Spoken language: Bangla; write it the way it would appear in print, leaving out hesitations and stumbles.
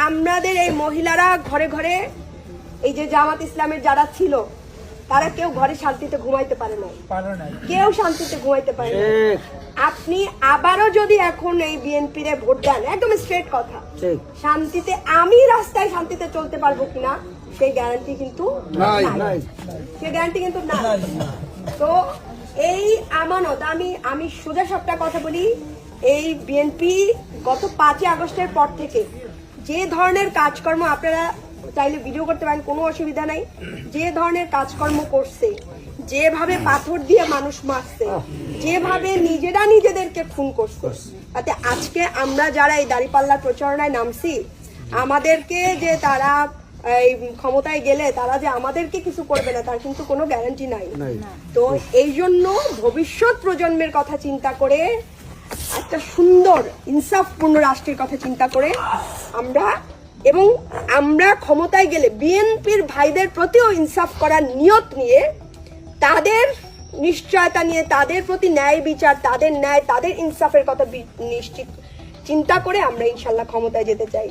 আমাদের এই মহিলারা ঘরে ঘরে এই যে জামাত ইসলামের যারা ছিল তারা কেউ ঘরে শান্তিতে ঘুমাইতে পারে না, কেউ শান্তিতে ঘুমাইতে পারে না। আপনি আবারও যদি এখন এই বিএনপির ভোট দেন, একদম স্ট্রেট কথা, শান্তিতে আমি রাস্তায় শান্তিতে চলতে পারবো কিনা সেই গ্যারান্টি কিন্তু নাই, সেই গ্যারান্টি কিন্তু না। তো এই আমানত আমি সোজা সবটা কথা বলি, এই বিএনপি গত 5ই আগস্টের পর থেকে যে ধরনের কাজকর্ম, আপনারা চাইলে ভিডিও করতে পারেন, কোনো অসুবিধা নাই, যে ধরনের কাজকর্ম করছে, যেভাবে পাথর দিয়ে মানুষ মারছে, যেভাবে নিজেরা নিজেদেরকে খুন করছে, তাতে আজকে আমরা যারা এই দাঁড়িপাল্লার প্রচারণায় নামছি, আমাদেরকে যে তারা এই ক্ষমতায় গেলে তারা যে আমাদেরকে কিছু করবে না তার কিন্তু কোনো গ্যারান্টি নাই। তো এই জন্য ভবিষ্যৎ প্রজন্মের কথা চিন্তা করে, একটা সুন্দর ইনসাফপূর্ণ রাষ্ট্রের কথা চিন্তা করে আমরা ক্ষমতায় গেলে বিএনপির ভাইদের প্রতিও ইনসাফ করার নিয়ত নিয়ে, তাদের নিশ্চয়তা নিয়ে, তাদের প্রতি ন্যায় বিচার, তাদের ন্যায়, তাদের ইনসাফের কথা নিশ্চিত চিন্তা করে আমরা ইনশাল্লাহ ক্ষমতায় যেতে চাই।